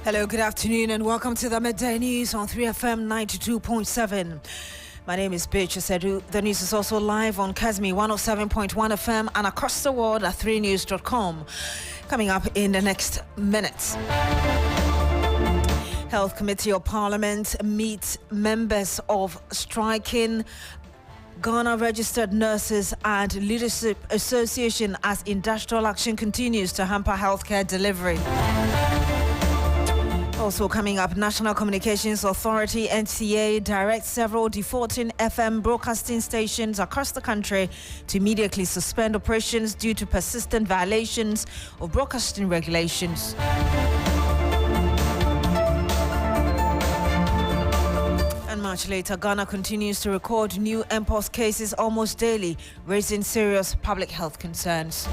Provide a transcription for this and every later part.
Hello, good afternoon, and welcome to the Midday News on 3FM 92.7. My name is Beatrice Adu. The news is also live on Kazmi 107.1 FM and across the world at 3news.com. Coming up in the next minutes. Health Committee of Parliament meets members of striking Ghana Registered Nurses and Leadership Association as industrial action continues to hamper healthcare delivery. Also coming up, National Communications Authority (NCA) directs several defaulting FM broadcasting stations across the country to immediately suspend operations due to persistent violations of broadcasting regulations. And much later, Ghana continues to record new mpox cases almost daily, raising serious public health concerns.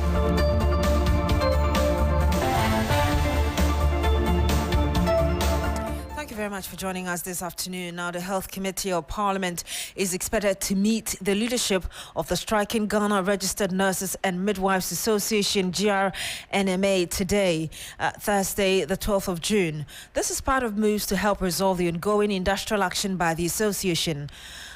Thank you very much for joining us this afternoon. Now, the Health Committee of Parliament is expected to meet the leadership of the striking Ghana Registered Nurses and Midwives Association, GRNMA, today, Thursday, the 12th of June. This is part of moves to help resolve the ongoing industrial action by the association.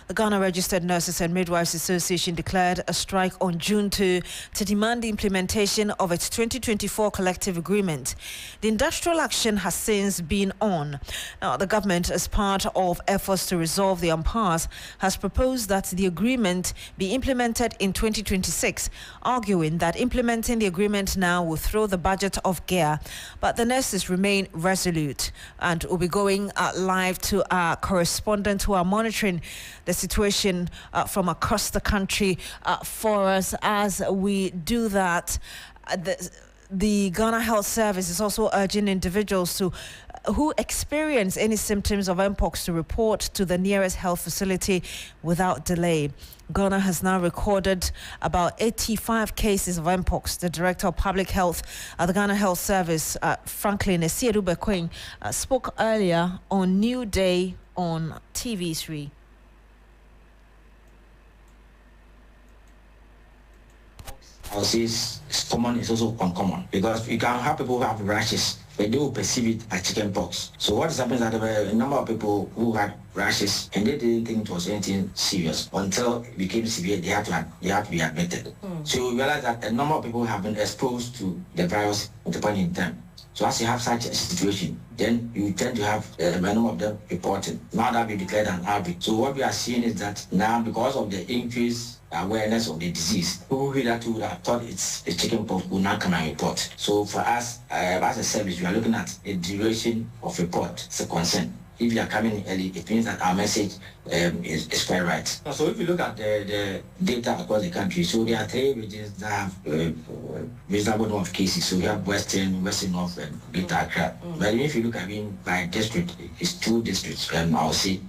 The Ghana Registered Nurses and Midwives Association declared a strike on June 2 to demand the implementation of its 2024 collective agreement. The industrial action has since been on. Now, the government, as part of efforts to resolve the impasse, has proposed that the agreement be implemented in 2026, arguing that implementing the agreement now will throw the budget off gear. But the nurses remain resolute, and will be going live to our correspondent who are monitoring the situation from across the country for us. As we do that, the Ghana Health Service is also urging individuals who experience any symptoms of mpox to report to the nearest health facility without delay. Ghana has now recorded about 85 cases of mpox. The Director of Public Health at the Ghana Health Service, Beatrice Adu, spoke earlier on New Day on TV3. I would say it's common, it's also uncommon, because you can have people who have rashes, but they will perceive it as chicken pox. So what is happening is that there were a number of people who had rashes and they didn't think it was anything serious until it became severe. They had to be admitted. So you realize that a number of people have been exposed to the virus at the point in time. So as you have such a situation, then you tend to have a number of them reporting. Now that we declared an outbreak. So what we are seeing is that now, because of the increased awareness of the disease, people who that would have thought it's a chicken pox will now come and report. So for us, as a service, we are looking at a duration of report. It's a concern. If you are coming early, it means that our message is quite right. So if you look at the data across the country, so there are 3 regions that have reasonable number of cases. So we have Western North, and Greater Accra. But if you look at it by district, it's 2 districts. I'll say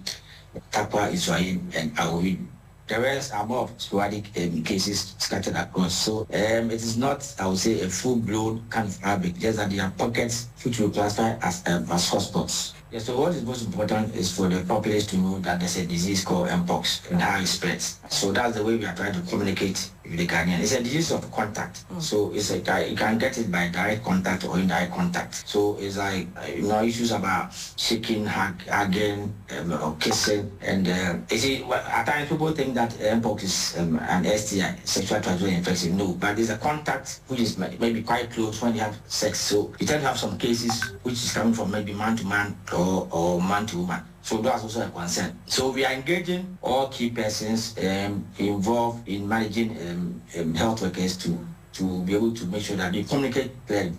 Takwa, Israel, and Awi. The rest are more of sporadic cases scattered across. So it is not, I would say, a full-blown kind of outbreak, just that there are pockets which we classify as hotspots. Yeah, so what is most important is for the populace to know that there's a disease called mpox and how it spreads. So that's the way we are trying to communicate with the Ghanaian. It's a disease of contact. So it's you can get it by direct contact or indirect contact. So it's like, issues about shaking, hugging, or kissing. And you see, at times people think that mpox is an STI, sexual transmitted infection. No, but there's a contact which is maybe quite close when you have sex. So you tend to have some cases which is coming from maybe man to man or man to woman. So that's also a concern. So we are engaging all key persons involved in managing health workers to be able to make sure that they communicate clearly.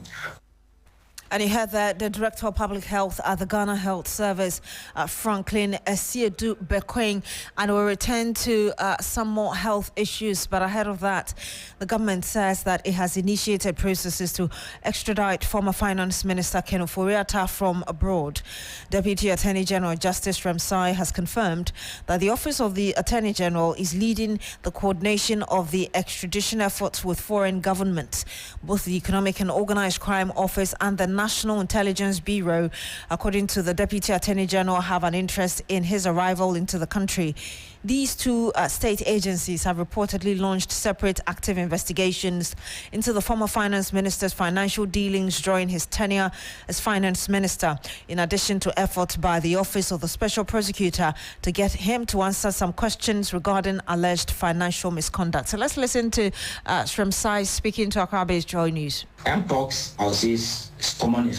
And you heard that the Director of Public Health at the Ghana Health Service, Beatrice Adu, and we'll return to some more health issues. But ahead of that, the government says that it has initiated processes to extradite former Finance Minister Ken Ofori-Atta from abroad. Deputy Attorney General Justice Ramsay has confirmed that the Office of the Attorney General is leading the coordination of the extradition efforts with foreign governments. Both the Economic and Organized Crime Office and the National Intelligence Bureau, according to the Deputy Attorney General, have an interest in his arrival into the country. These two state agencies have reportedly launched separate active investigations into the former finance minister's financial dealings during his tenure as finance minister, in addition to efforts by the Office of the Special Prosecutor to get him to answer some questions regarding alleged financial misconduct. So let's listen to Shremsai speaking to Accra-based Joy News. Mpox, I'll say, is common.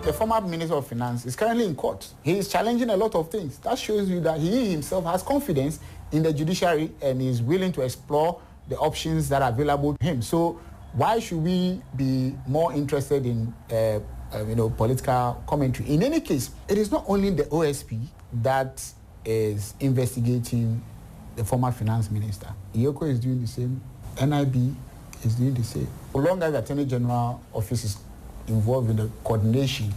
The former Minister of Finance is currently in court. He is challenging a lot of things. That shows you that he himself has confidence in the judiciary and is willing to explore the options that are available to him. So why should we be more interested in political commentary? In any case, it is not only the OSP that is investigating the former finance minister. Yoko is doing the same. NIB is doing the same. So long as the Attorney General office is involved in the coordination,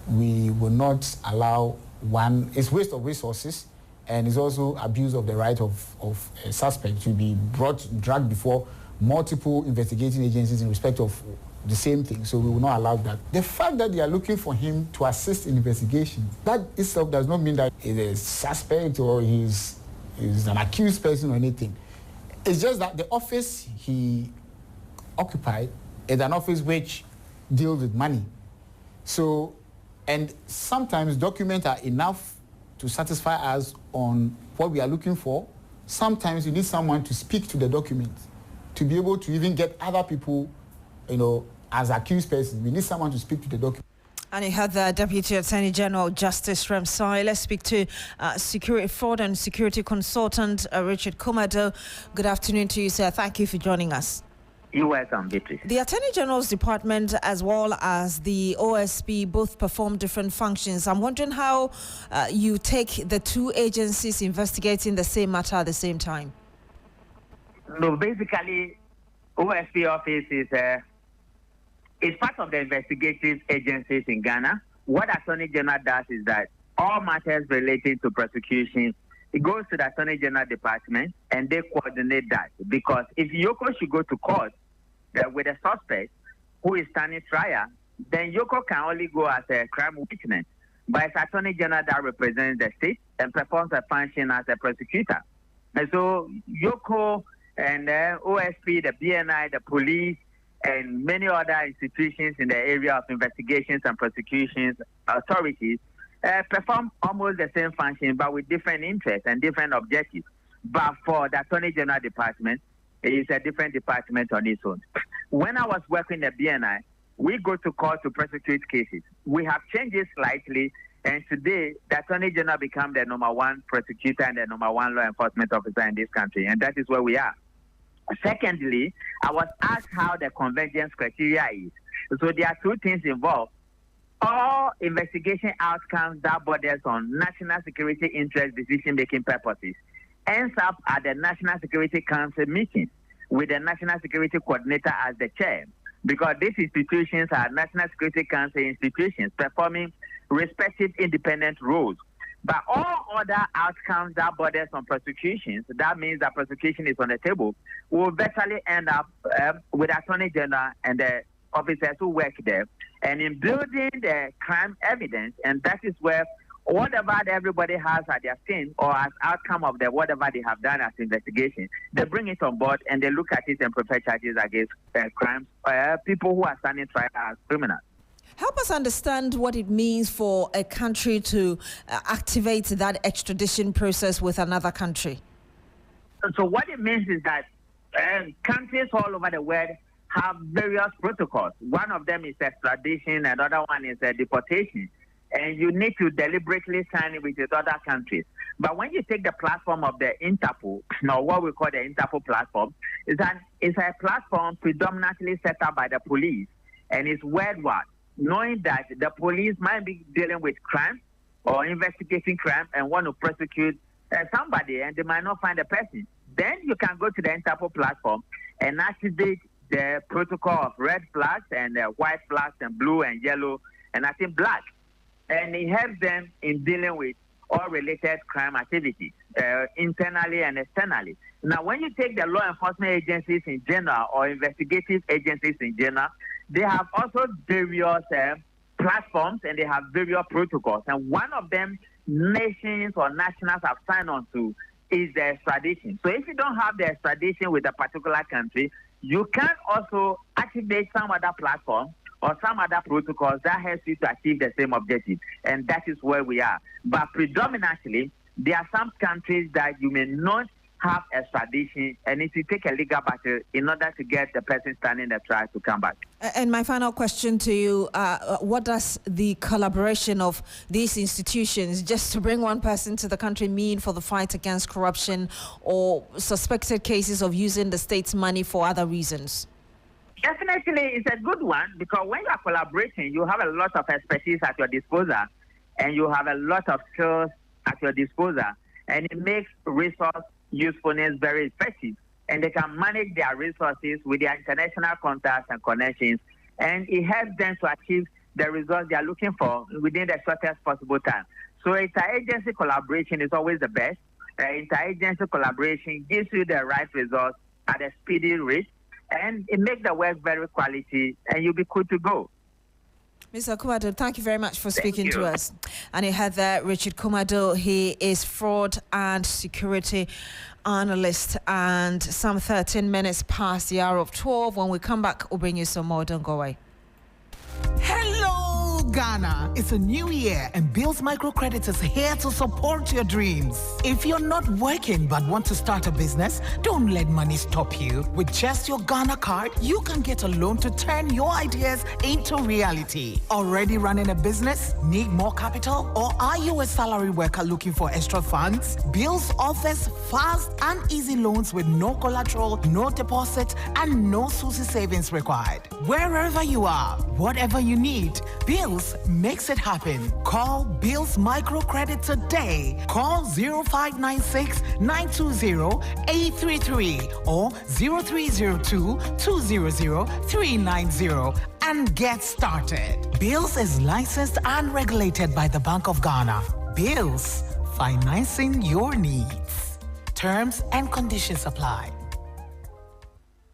we will not allow one. It's waste of resources, and it's also abuse of the right of a suspect to be dragged before multiple investigating agencies in respect of the same thing. So we will not allow that. The fact that they are looking for him to assist in investigations, that itself does not mean that he's a suspect or he's an accused person or anything. It's just that the office he occupied is an office which deals with money. So, and sometimes documents are enough to satisfy us on what we are looking for. Sometimes you need someone to speak to the documents, to be able to even get other people, as accused persons. We need someone to speak to the document. And you had the Deputy Attorney General Justice Shremsai. Let's speak to security fraud and security consultant Richard Kumado. Good afternoon to you, sir. Thank you for joining us. You're welcome, Beatrice. The Attorney General's Department as well as the OSP both perform different functions. I'm wondering how you take the two agencies investigating the same matter at the same time. No, basically, OSP office is part of the investigative agencies in Ghana. What Attorney General does is that all matters related to prosecution, it goes to the Attorney General Department and they coordinate that. Because if Yoko should go to court with a suspect who is standing trial, then Yoko can only go as a crime witness. But it's Attorney General that represents the state and performs a function as a prosecutor. And so Yoko and the OSP, the BNI, the police, and many other institutions in the area of investigations and prosecutions authorities perform almost the same function, but with different interests and different objectives. But for the Attorney General Department, it is a different department on its own. When I was working at BNI, we go to court to prosecute cases. We have changed it slightly, and today the Attorney General become the #1 prosecutor and the #1 law enforcement officer in this country, and that is where we are. Secondly, I was asked how the convergence criteria is. So there are two things involved. All investigation outcomes that borders on national security interest decision-making purposes ends up at the National Security Council meeting with the National Security Coordinator as the chair, because these institutions are National Security Council institutions performing respective independent roles. But all other outcomes that borders on prosecutions, that means that prosecution is on the table, will virtually end up with Attorney General and the officers who work there. And in building the crime evidence, and that is where whatever everybody has at their skin or as outcome of the whatever they have done as investigation, they bring it on board and they look at it and prefer charges against crimes, people who are standing trial as criminals. Help us understand what it means for a country to activate that extradition process with another country. So what it means is that countries all over the world have various protocols. One of them is extradition, another one is deportation. And you need to deliberately sign it with the other countries. But when you take the platform of the Interpol, or what we call the Interpol platform, it's a platform predominantly set up by the police, and it's worldwide, knowing that the police might be dealing with crime or investigating crime and want to prosecute somebody, and they might not find a person. Then you can go to the Interpol platform and activate the protocol of red flags and white flags and blue and yellow and I think black. And it helps them in dealing with all related crime activities, internally and externally. Now, when you take the law enforcement agencies in general or investigative agencies in general, they have also various platforms and they have various protocols. And one of them nations or nationals have signed on to is the extradition. So if you don't have the extradition with a particular country, you can also activate some other platform or some other protocols that helps you to achieve the same objective. And that is where we are. But predominantly, there are some countries that you may not have extradition, and if you take a legal battle in order to get the person standing the trial to come back. And my final question to you, what does the collaboration of these institutions just to bring one person to the country mean for the fight against corruption or suspected cases of using the state's money for other reasons? Definitely, it's a good one, because when you are collaborating, you have a lot of expertise at your disposal, and you have a lot of skills at your disposal, and it makes resource usefulness very effective, and they can manage their resources with their international contacts and connections, and it helps them to achieve the results they are looking for within the shortest possible time. So interagency collaboration is always the best. Interagency collaboration gives you the right results at a speedy rate, and it makes the work very quality, and you'll be good to go. Mr. Kumado, thank you very much for speaking to us. And you had there Richard Kumado. He is fraud and security analyst. And some 13 minutes past the hour of 12. When we come back, we'll bring you some more. Don't go away. Hello, Ghana. It's a new year and Bills Microcredit is here to support your dreams. If you're not working but want to start a business, don't let money stop you. With just your Ghana card, you can get a loan to turn your ideas into reality. Already running a business? Need more capital? Or are you a salary worker looking for extra funds? Bills offers fast and easy loans with no collateral, no deposit, and no SUSI savings required. Wherever you are, whatever you need, Bills makes it happen. Call Bills Microcredit today. Call 0596 920 833 or 0302 200 390 and get started. Bills is licensed and regulated by the Bank of Ghana. Bills, financing your needs. Terms and conditions apply.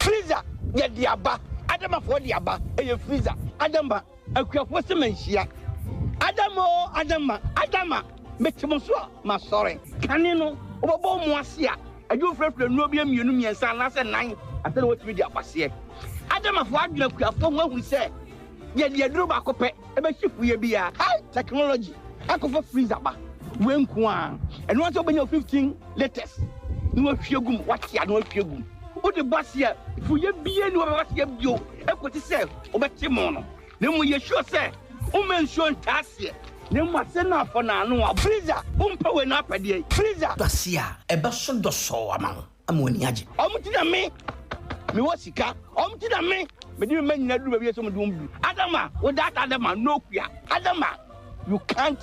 Freezer, yeah, diaba. Adama for diaba, a freezer. Adama, a crafty mensia. Adama, make him so, my sorry. Canino, over Moasia. I do for the Nobium Unum and San last night. I tell what we did pass here. Adama for Adama craft from what we say. Yet the Adruba copy, a ship we be a high technology. I go for freezer. When Kwan, and once open your 15 letters. No fugum, what ya no fugum. What the bus here? If you be any of us, you have got to say, over Timono. Then we sure say, woman shown task here. Then what's enough for now? Freezer, power up a day. Freezer, Dacia, a person does so among Ammoniaji. Omtina me, Miwasika, Omtina me, but you may not do some doom. Adama, without Adama, no queer. Adama, you can't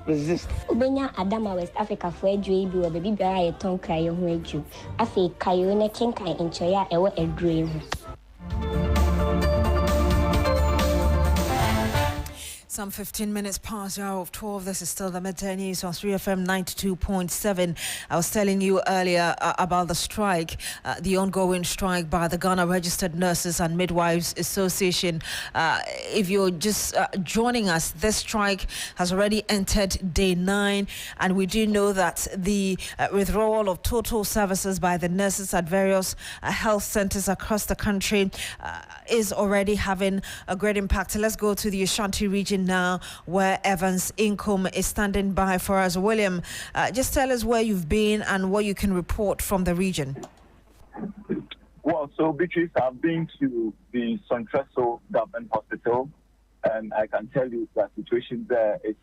resist. Ubenya Adama West Africa for a dream, or baby bear a tongue cry on you. I say, Kayone Kinkai in Choya, a dream. Some 15 minutes past the hour of 12. This is still the midday news on 3FM 92.7. I was telling you earlier about the strike, the ongoing strike by the Ghana Registered Nurses and Midwives Association. If you're just joining us, this strike has already entered day 9, and we do know that the withdrawal of total services by the nurses at various health centers across the country is already having a great impact. Let's go to the Ashanti region now, where Evans Income is standing by for us. William, just tell us where you've been and what you can report from the region. Well, so Beatrice, I've been to the Sontreso Government Hospital, and I can tell you that the situation there is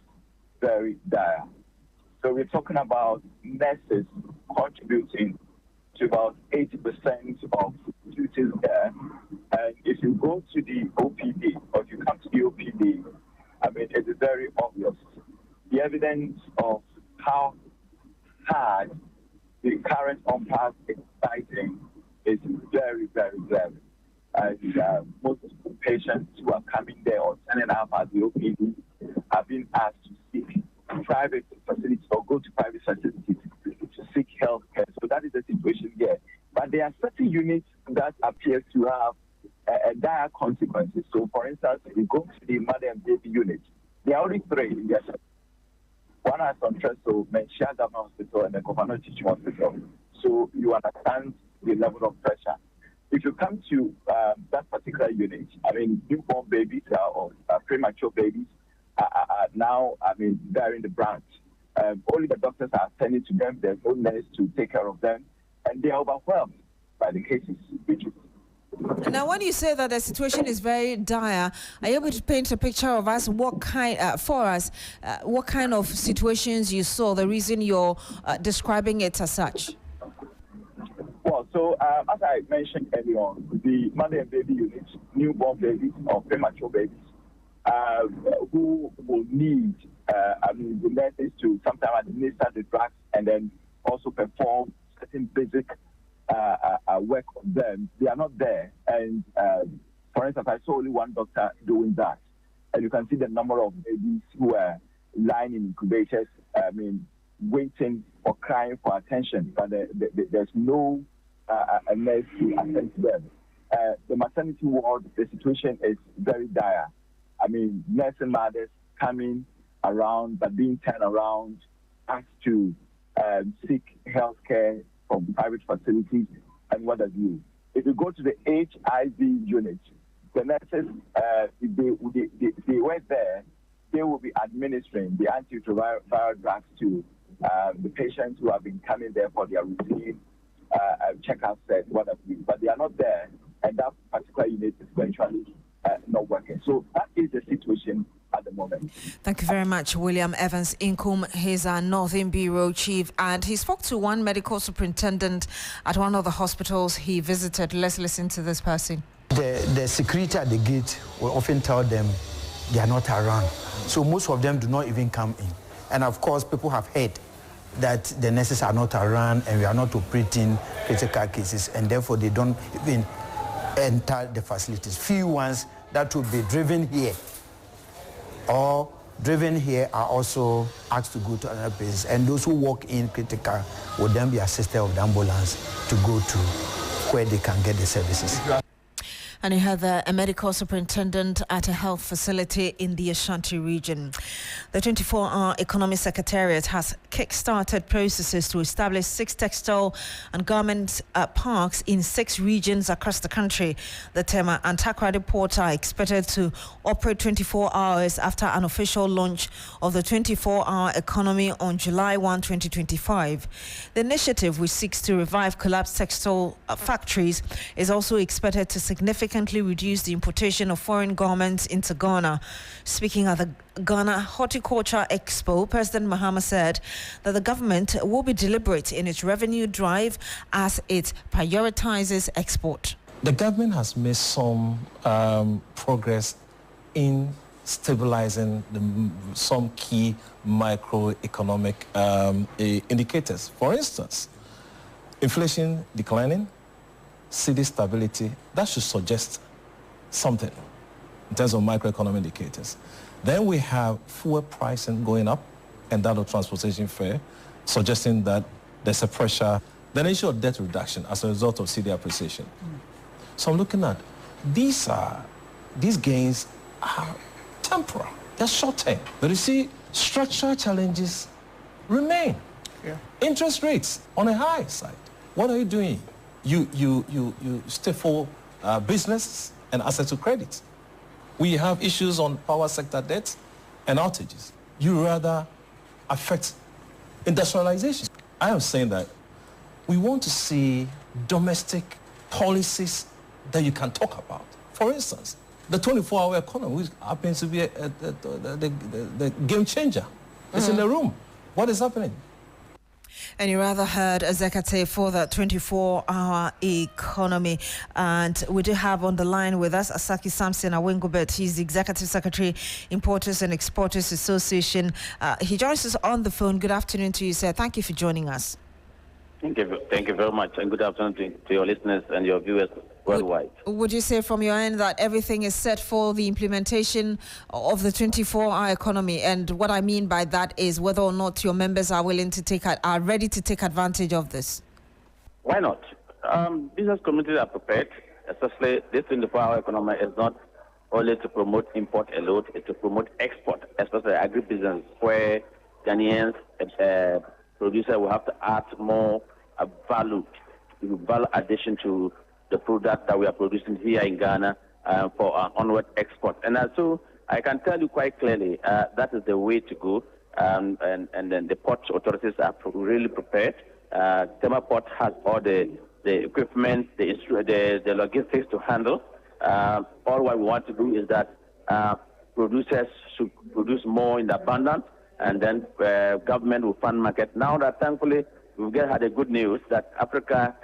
very dire. So we're talking about nurses contributing to about 80% of duties there. And if you go to the OPD, or if you come to the OPD, I mean, it is very obvious. The evidence of how hard the current umpires is fighting is very, very glaring. And most patients who are coming there or turning up at the OPD have been asked to seek private facilities or go to private facilities to seek health care. So that is the situation here. But there are certain units that appear to have dire consequences. So, for instance, if you go to the mother and baby unit, there are only 3 in there. One has on Treso, Menchia Government Hospital, and the Governor Teaching Hospital. So you understand the level of pressure. If you come to that particular unit, I mean, newborn babies or premature babies are now, bearing the brunt. Only the doctors are attending to them. There's no nurse to take care of them, and they are overwhelmed by the cases. Now, when you say that the situation is very dire, are you able to paint a picture of us? What kind of situations you saw? The reason you're describing it as such. Well, so as I mentioned earlier on, the mother and baby units, newborn babies or premature babies, who will need the nurses to sometimes administer the drugs and then also perform certain basic work on them. They are not there. And for instance, I saw only one doctor doing that. And you can see the number of babies who are lying in incubators, waiting or crying for attention, but there's no nurse to attend to them. The maternity ward, the situation is very dire. Nursing mothers coming around, but being turned around, asked to seek health care from private facilities, and what have you. If you go to the HIV unit, the nurses, if they were there, they will be administering the antiretroviral drugs to the patients who have been coming there for their routine checkups and what have you. But they are not there, and that particular unit is virtually not working. So that is the situation at the moment. Thank you very much, William Evans Inkum. He's our Northern Bureau Chief, and he spoke to one medical superintendent at one of the hospitals he visited. Let's listen to this person. The security at the gate will often tell them they are not around. So most of them do not even come in. And of course, people have heard that the nurses are not around and we are not operating critical cases, and therefore they don't even enter the facilities. Few ones that will be driven here or driven here are also asked to go to another place, and those who walk in critical will then be assisted with the ambulance to go to where they can get the services. And he had a medical superintendent at a health facility in the Ashanti region. The 24-hour Economy Secretariat has kick-started processes to establish 6 textile and garment parks in 6 regions across the country. The Tema and Takoradi ports are expected to operate 24 hours after an official launch of the 24-hour economy on July 1, 2025. The initiative, which seeks to revive collapsed textile factories, is also expected to significantly reduce the importation of foreign garments into Ghana. Speaking at the Ghana Horticulture Expo, President Mahama said that the government will be deliberate in its revenue drive as it prioritizes export. The government has made some progress in stabilizing some key microeconomic indicators. For instance, inflation declining, cedi stability. That should suggest something in terms of microeconomic indicators. Then we have fuel pricing going up and that of transportation fare, suggesting that there's a pressure. The issue of debt reduction as a result of cedi appreciation. So I'm looking at these gains are temporal. They're short-term. But you see, structural challenges remain. Yeah. Interest rates on a high side. What are you doing? You stifle business and access to credit. We have issues on power sector debt and outages. You rather affect industrialization. I am saying that we want to see domestic policies that you can talk about. For instance, the 24-hour economy, which happens to be the game changer. It's in the room. What is happening? And you rather heard executive for the 24-hour economy. And we do have on the line with us Asaki Samson Awengobet. He's the Executive Secretary, Importers and Exporters Association. He joins us on the phone. Good afternoon to you, sir. Thank you for joining us. Thank you very much, and good afternoon to your listeners and your viewers worldwide. Would you say from your end that everything is set for the implementation of the 24-hour economy? And what I mean by that is whether or not your members are ready to take advantage of this. Why not? Business communities are prepared. especially this 24-hour economy, is not only to promote import alone, it's to promote export, especially agribusiness, where Ghanaians producers will have to add more value addition to the product that we are producing here in Ghana for onward export. And so I can tell you quite clearly that is the way to go. And then the port authorities are really prepared. Tema Port has all the equipment, the logistics to handle. All what we want to do is that producers should produce more in abundance, and then government will fund market. Now that thankfully we've had a good news that Africa,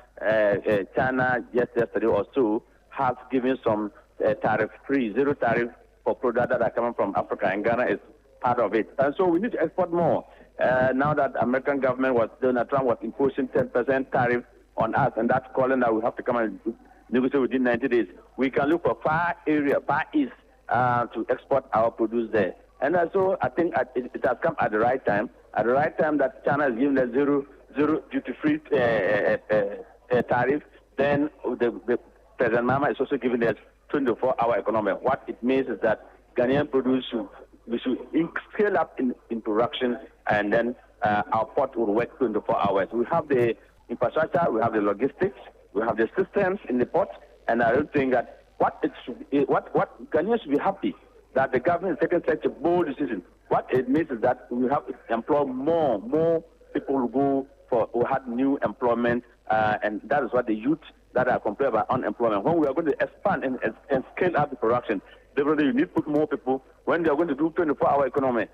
China yesterday or so has given some tariff-free, zero tariff for products that are coming from Africa, and Ghana is part of it. And so we need to export more. Now that American government Donald Trump was imposing 10% tariff on us, and that's calling that we have to come and negotiate within 90 days. We can look for Far East to export our produce there. And so I think it has come at the right time that China is giving us zero duty-free tariff. Then the President Mama is also giving us 24-hour economy. What it means is that Ghanaian produce we should scale up in production, and then our port will work 24 hours. We have the infrastructure, we have the logistics, we have the systems in the port, and I don't think that what Ghanaians should be happy that the government is taking such a bold decision. What it means is that we have to employ more people who had new employment, and that is what the youth that are complaining about unemployment. When we are going to expand and scale up the production, definitely you need to put more people. When they are going to do 24-hour economy,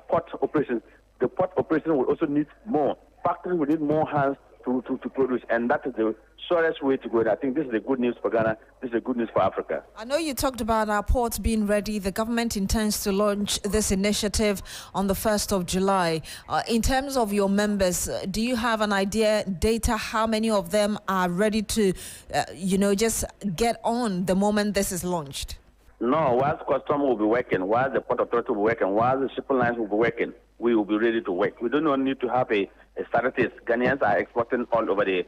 port operations, the port operation will also need more. Factories will need more hands to produce, and that is the surest way to go. And I think this is the good news for Ghana. This is the good news for Africa. I know you talked about our ports being ready. The government intends to launch this initiative on the 1st of July. In terms of your members, do you have an idea, data, how many of them are ready to, just get on the moment this is launched? No, whilst custom will be working, whilst the port authority will be working, whilst the shipping lines will be working, we will be ready to work. We do not need to have a status. Ghanaians are exporting all over the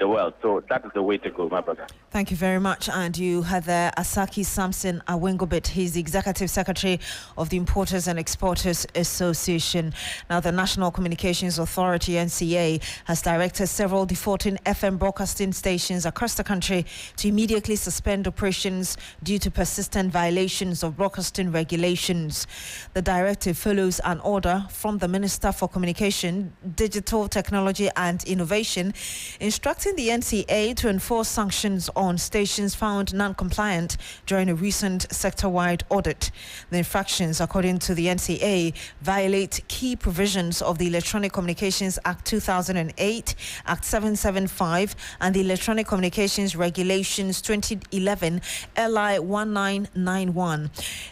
world. So that is the way to go, my brother. Thank you very much. And you had there Asaki Samson Awengobit. He's the Executive Secretary of the Importers and Exporters Association. Now, the National Communications Authority, NCA, has directed several defaulting FM broadcasting stations across the country to immediately suspend operations due to persistent violations of broadcasting regulations. The directive follows an order from the Minister for Communication, Digital Technology and Innovation, instructing the NCA to enforce sanctions on stations found non-compliant during a recent sector-wide audit. The infractions, according to the NCA, violate key provisions of the Electronic Communications Act 2008, Act 775, and the Electronic Communications Regulations 2011, LI 1991.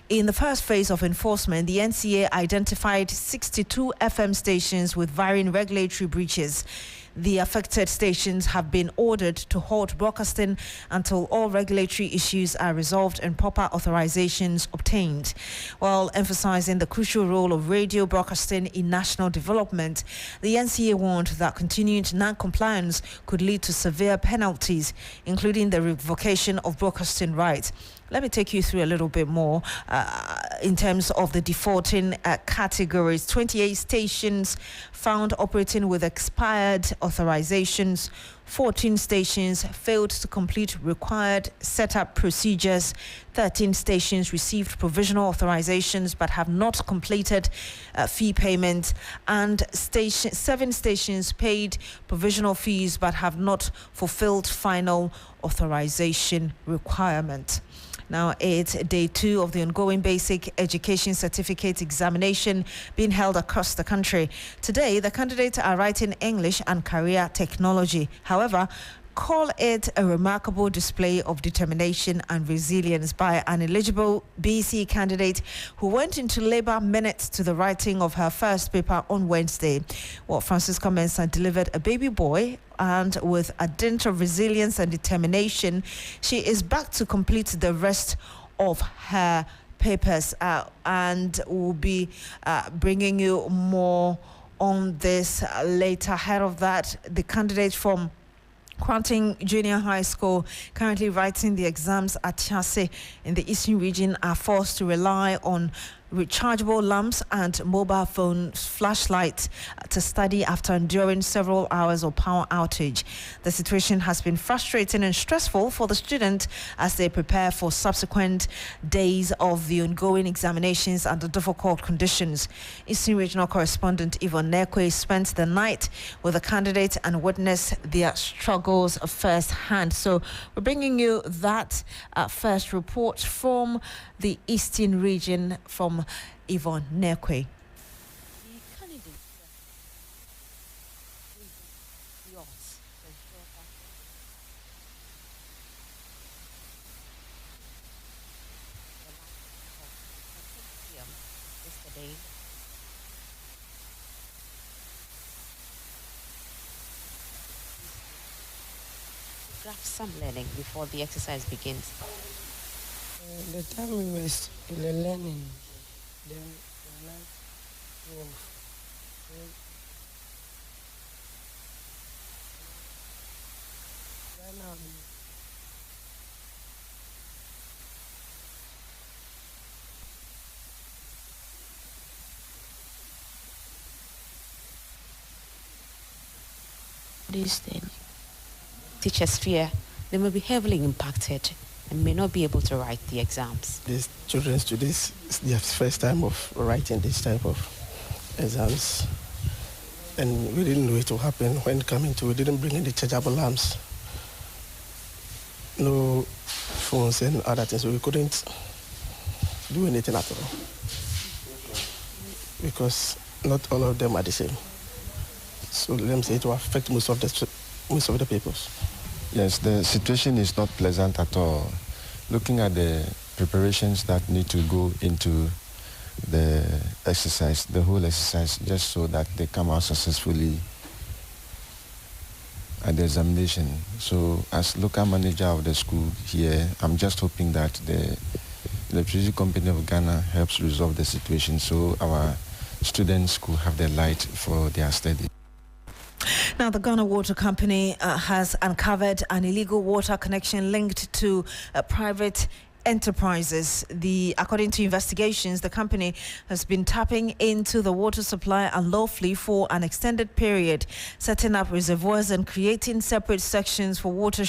In the first phase of enforcement, the NCA identified 62 FM stations with varying regulatory breaches. The affected stations have been ordered to halt broadcasting until all regulatory issues are resolved and proper authorizations obtained. While emphasizing the crucial role of radio broadcasting in national development, the NCA warned that continued non-compliance could lead to severe penalties, including the revocation of broadcasting rights. Let me take you through a little bit more in terms of the defaulting categories. 28 stations found operating with expired authorizations. 14 stations failed to complete required setup procedures. 13 stations received provisional authorizations but have not completed fee payment. And 7 stations paid provisional fees but have not fulfilled final authorization requirement. Now, it's day 2 of the ongoing basic education certificate examination being held across the country. Today, the candidates are writing English and career technology. However, call it a remarkable display of determination and resilience by an eligible BC candidate who went into labor minutes to the writing of her first paper on Wednesday. Well, Francisca Mensah delivered a baby boy, and with a dint of resilience and determination, she is back to complete the rest of her papers, and will be bringing you more on this later. Ahead of that, the candidate from Kranting Junior High School, currently writing the exams at Chase in the Eastern region, are forced to rely on rechargeable lamps and mobile phone flashlights to study after enduring several hours of power outage. The situation has been frustrating and stressful for the students as they prepare for subsequent days of the ongoing examinations under difficult conditions. Eastern Regional Correspondent Yvonne Nekwe spent the night with the candidates and witnessed their struggles firsthand. So we're bringing you that first report from the Eastern region from Yvonne Nekwe. Grasp some learning before the exercise begins. The time we were in the learning, then the night was right now. This thing, teachers fear they may be heavily impacted and may not be able to write the exams. These children today is their first time of writing this type of exams, and we didn't know it will happen. When coming to, we didn't bring any chargeable lamps, no phones and other things, so we couldn't do anything at all because not all of them are the same. So let me say it will affect most of the peoples. Yes, the situation is not pleasant at all. Looking at the preparations that need to go into the exercise, the whole exercise, just so that they come out successfully at the examination. So as local manager of the school here, I'm just hoping that the Electricity Company of Ghana helps resolve the situation so our students could have the light for their study. Now, the Ghana Water Company has uncovered an illegal water connection linked to private enterprises. According to investigations, the company has been tapping into the water supply unlawfully for an extended period, setting up reservoirs and creating separate sections for water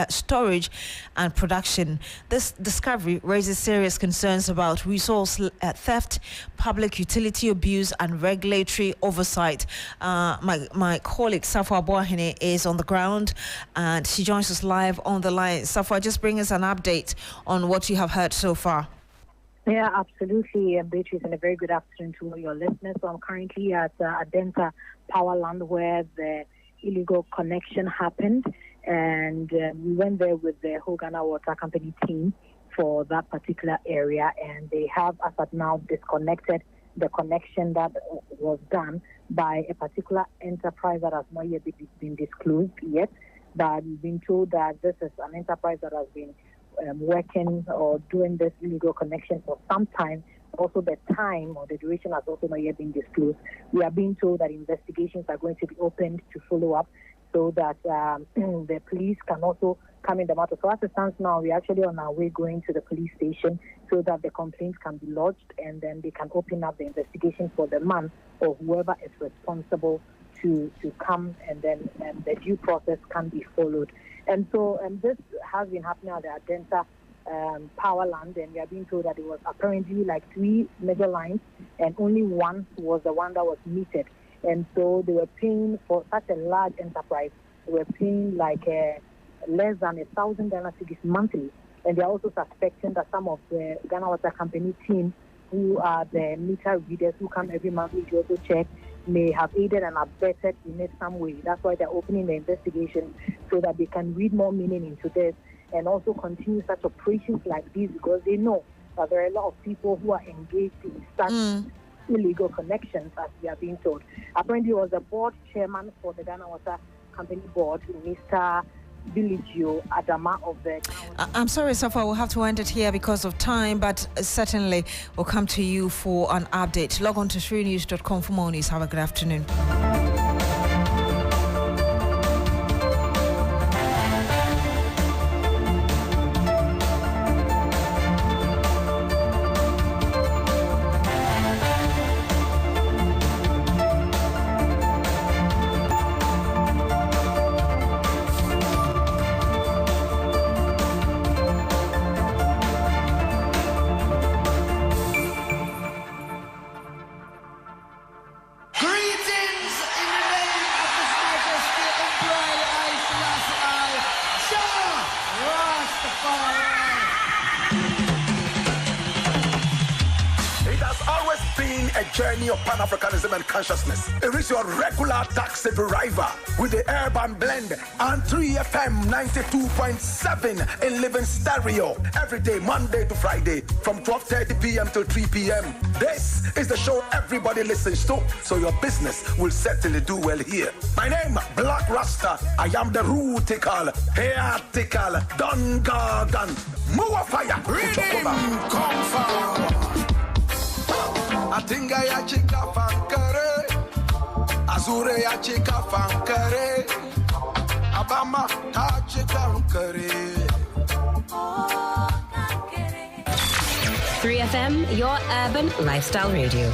storage and production. This discovery raises serious concerns about resource theft, public utility abuse and regulatory oversight. My colleague Safwa Boahene is on the ground and she joins us live on the line. Safwa, just bring us an update on what you have heard so far. Yeah, absolutely, Beatrice, and a very good afternoon to all your listeners. So I'm currently at Adenta Powerland where the illegal connection happened, and we went there with the whole Ghana Water Company team for that particular area, and they have, as of now, disconnected the connection that was done by a particular enterprise that has not yet been disclosed yet, but we've been told that this is an enterprise that has been working or doing this illegal connection for some time. Also, the time or the duration has also not yet been disclosed. We are being told that investigations are going to be opened to follow up so that the police can also come in the matter. So as it stands now, we're actually on our way going to the police station so that the complaints can be lodged and then they can open up the investigation for the man or whoever is responsible to come, and then the due process can be followed. And so this has been happening at the Adenta Powerland, and we are being told that it was apparently like 3 major lines, and only one was the one that was metered. And so they were paying for such a large enterprise. They were paying like less than 1,000 Ghana cedis monthly. And they are also suspecting that some of the Ghana Water Company team, who are the meter readers who come every month to also check, may have aided and abetted in it some way. That's why they're opening the investigation so that they can read more meaning into this and also continue such operations like these, because they know that there are a lot of people who are engaged in such illegal connections, as we are being told. Apparently, it was the board chairman for the Ghana Water Company board, Mr. Biligio Adama of the... I'm sorry, Safa, we'll have to end it here because of time, but certainly we'll come to you for an update. Log on to shrinews.com for more news. Have a good afternoon. It has always been a journey of Pan-Africanism and consciousness. It is your regular taxi driver with the urban blend and 3FM 92.7 in living stereo every day, Monday to Friday from 12:30 p.m. till 3 p.m. This is the show everybody listens to, so your business will certainly do well here. My name, Black Rasta. I am the rootical, hairtical, Don Gargan, Mua Fire, come forward. Atinga ya chika fankare, Azure ya chika fankare, Abama ta chika fankare. 3FM, your urban lifestyle radio.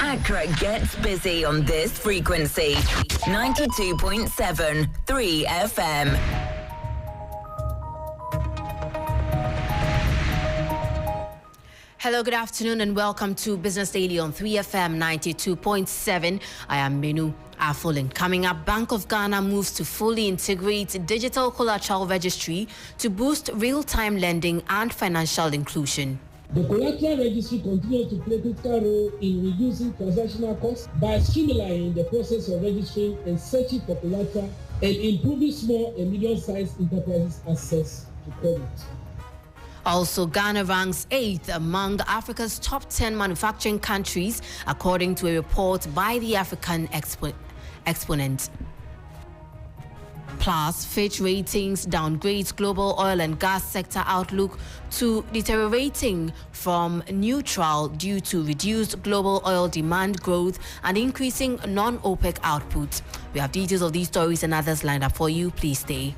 Accra gets busy on this frequency. 92.7 3FM. Hello, good afternoon, and welcome to Business Daily on 3FM 92.7. I am Menu Afolin. Coming up, Bank of Ghana moves to fully integrate digital collateral registry to boost real-time lending and financial inclusion. The collateral registry continues to play a critical role in reducing transactional costs by streamlining the process of registering and searching for collateral and improving small and medium-sized enterprises' access to credit. Also, Ghana ranks 8th among Africa's top 10 manufacturing countries, according to a report by the African Exponent. Plus, Fitch Ratings downgrades global oil and gas sector outlook to deteriorating from neutral due to reduced global oil demand growth and increasing non-OPEC output. We have details of these stories and others lined up for you. Please stay.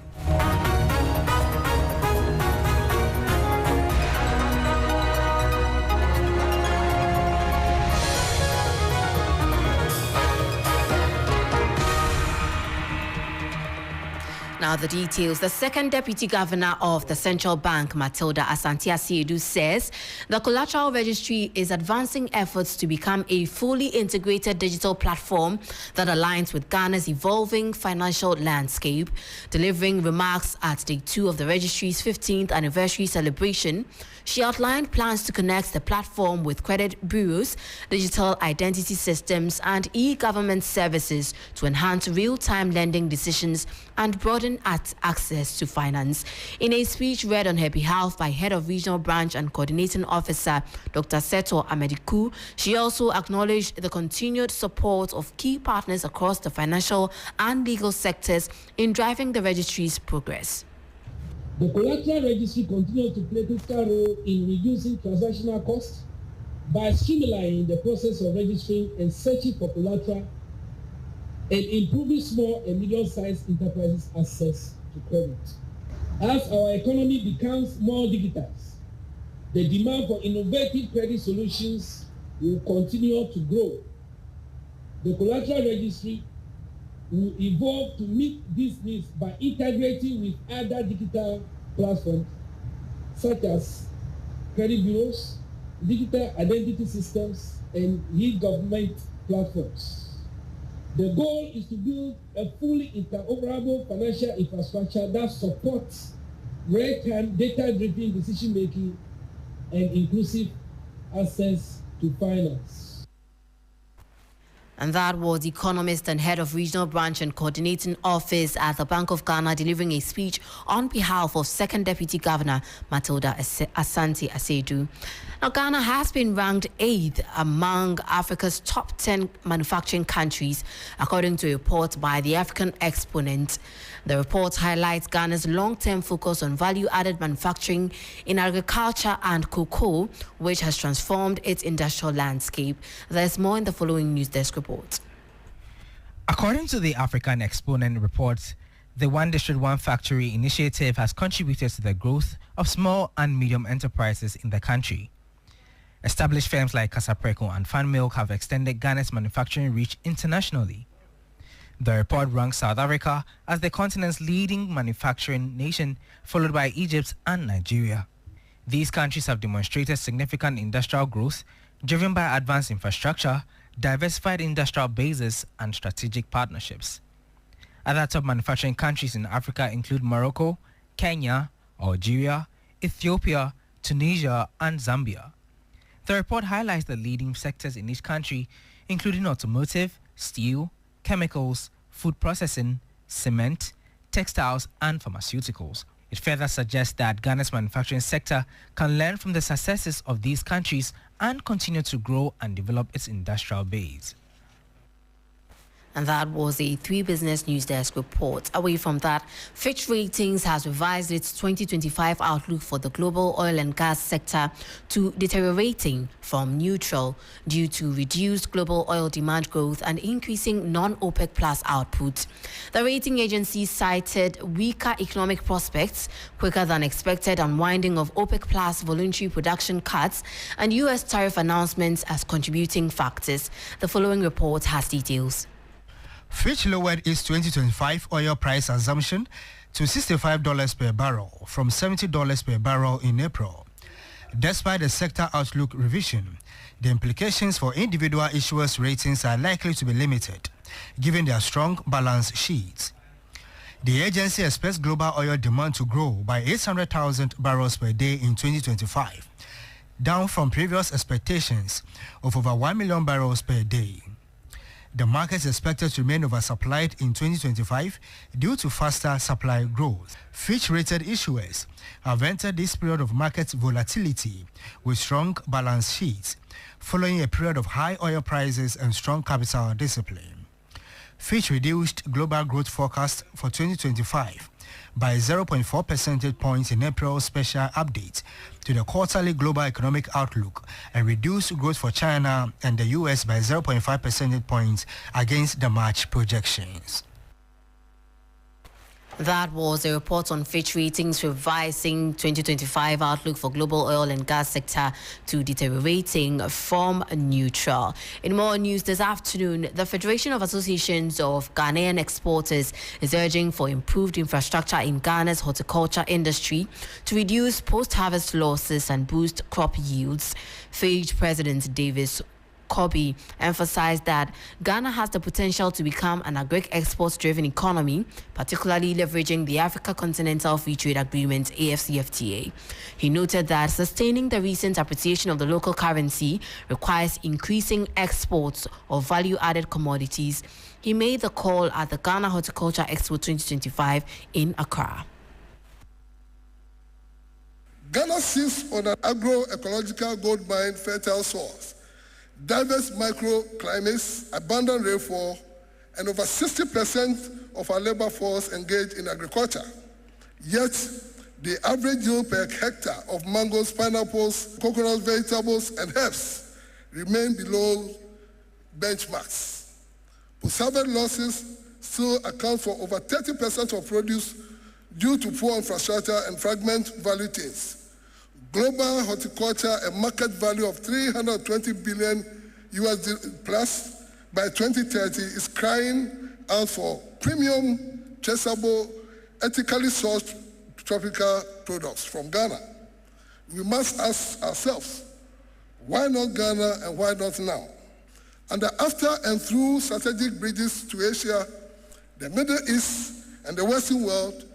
Now the details. The second deputy governor of the central bank, Matilda Asante-Adu, says the collateral registry is advancing efforts to become a fully integrated digital platform that aligns with Ghana's evolving financial landscape. Delivering remarks at day 2 of the registry's 15th anniversary celebration, she outlined plans to connect the platform with credit bureaus, digital identity systems, and e-government services to enhance real-time lending decisions and broaden access to finance. In a speech read on her behalf by Head of Regional Branch and Coordinating Officer Dr. Seto Amediku, she also acknowledged the continued support of key partners across the financial and legal sectors in driving the registry's progress. The collateral registry continues to play a critical role in reducing transactional costs by streamlining the process of registering and searching for collateral and improving small and medium-sized enterprises' access to credit. As our economy becomes more digitized, the demand for innovative credit solutions will continue to grow. The collateral registry will evolve to meet these needs by integrating with other digital platforms such as credit bureaus, digital identity systems, and e-government platforms. The goal is to build a fully interoperable financial infrastructure that supports real-time data-driven decision-making and inclusive access to finance. And that was economist and head of regional branch and coordinating office at the Bank of Ghana delivering a speech on behalf of second deputy governor Matilda Asante-Adu. Now, Ghana has been ranked 8th among Africa's top 10 manufacturing countries, according to a report by the African Exponent. The report highlights Ghana's long-term focus on value-added manufacturing in agriculture and cocoa, which has transformed its industrial landscape. There's more in the following news desk report. According to the African Exponent report, the One District, One Factory initiative has contributed to the growth of small and medium enterprises in the country. Established firms like Casapreco and Fan Milk have extended Ghana's manufacturing reach internationally. The report ranks South Africa as the continent's leading manufacturing nation, followed by Egypt and Nigeria. These countries have demonstrated significant industrial growth, driven by advanced infrastructure, diversified industrial bases, and strategic partnerships. Other top manufacturing countries in Africa include Morocco, Kenya, Algeria, Ethiopia, Tunisia, and Zambia. The report highlights the leading sectors in each country, including automotive, steel, chemicals, food processing, cement, textiles, and pharmaceuticals. It further suggests that Ghana's manufacturing sector can learn from the successes of these countries and continue to grow and develop its industrial base. And that was a 3 Business News Desk report. Away from that, Fitch Ratings has revised its 2025 outlook for the global oil and gas sector to deteriorating from neutral due to reduced global oil demand growth and increasing non-OPEC plus output. The rating agency cited weaker economic prospects, quicker than expected unwinding of OPEC plus voluntary production cuts, and U.S. tariff announcements as contributing factors. The following report has details. Fitch lowered its 2025 oil price assumption to $65 per barrel from $70 per barrel in April. Despite the sector outlook revision, the implications for individual issuers' ratings are likely to be limited, given their strong balance sheets. The agency expects global oil demand to grow by 800,000 barrels per day in 2025, down from previous expectations of over 1 million barrels per day. The market is expected to remain oversupplied in 2025 due to faster supply growth. Fitch-rated issuers have entered this period of market volatility with strong balance sheets, following a period of high oil prices and strong capital discipline. Fitch reduced global growth forecast for 2025 by 0.4 percentage points in April's special update to the quarterly global economic outlook and reduced growth for China and the U.S. by 0.5 percentage points against the March projections. That was a report on Fitch Ratings revising 2025 outlook for global oil and gas sector to deteriorating from neutral. In more news this afternoon, the Federation of Associations of Ghanaian Exporters is urging for improved infrastructure in Ghana's horticulture industry to reduce post-harvest losses and boost crop yields. FAGE President Davis Kobe emphasized that Ghana has the potential to become an agri-export-driven economy, particularly leveraging the Africa Continental Free Trade Agreement (AfCFTA). He noted that sustaining the recent appreciation of the local currency requires increasing exports of value-added commodities. He made the call at the Ghana Horticulture Expo 2025 in Accra. Ghana sits on an agro-ecological gold mine fertile source, diverse microclimates, abundant rainfall, and over 60% of our labor force engaged in agriculture. Yet, the average yield per hectare of mangoes, pineapples, coconuts, vegetables, and herbs remain below benchmarks. Post-harvest losses still account for over 30% of produce due to poor infrastructure and fragmented value chains. Global horticulture, a market value of $320 billion USD plus by 2030, is crying out for premium, traceable, ethically sourced tropical products from Ghana. We must ask ourselves, why not Ghana and why not now? And after and through strategic bridges to Asia, the Middle East, and the Western world,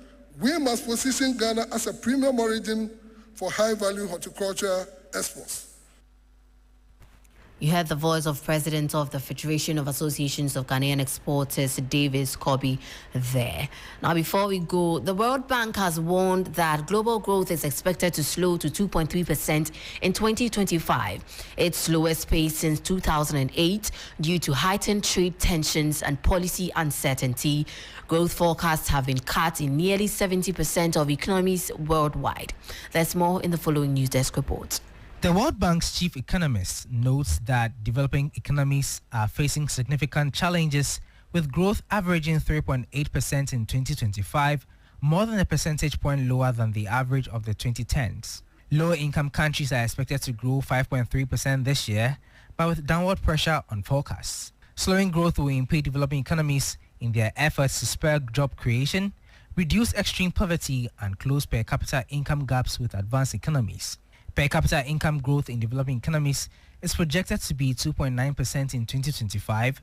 we must position Ghana as a premium origin for high-value horticulture exports. You heard the voice of President of the Federation of Associations of Ghanaian Exporters, Davis Kobe, there. Now, before we go, the World Bank has warned that global growth is expected to slow to 2.3% in 2025, its slowest pace since 2008 due to heightened trade tensions and policy uncertainty. Growth forecasts have been cut in nearly 70% of economies worldwide. There's more in the following News Desk report. The World Bank's chief economist notes that developing economies are facing significant challenges, with growth averaging 3.8% in 2025, more than a percentage point lower than the average of the 2010s. Lower-income countries are expected to grow 5.3% this year, but with downward pressure on forecasts. Slowing growth will impede developing economies in their efforts to spur job creation, reduce extreme poverty, and close per capita income gaps with advanced economies. Per capita income growth in developing economies is projected to be 2.9% in 2025,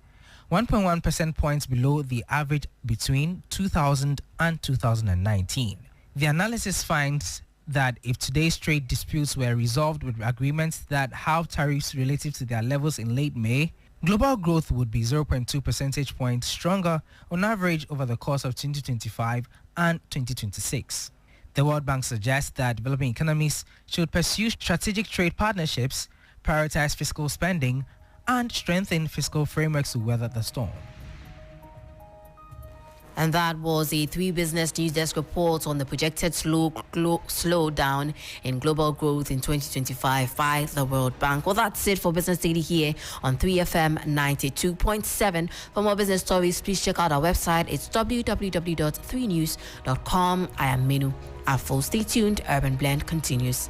1.1 percentage points below the average between 2000 and 2019. The analysis finds that if today's trade disputes were resolved with agreements that have tariffs relative to their levels in late May, global growth would be 0.2 percentage points stronger on average over the course of 2025 and 2026. The World Bank suggests that developing economies should pursue strategic trade partnerships, prioritize fiscal spending, and strengthen fiscal frameworks to weather the storm. And that was a 3 Business News Desk report on the projected slowdown in global growth in 2025 by the World Bank. Well, that's it for Business Daily here on 3FM 92.7. For more business stories, please check out our website. It's www.3news.com. I am Minu Afo. Stay tuned. Urban Blend continues.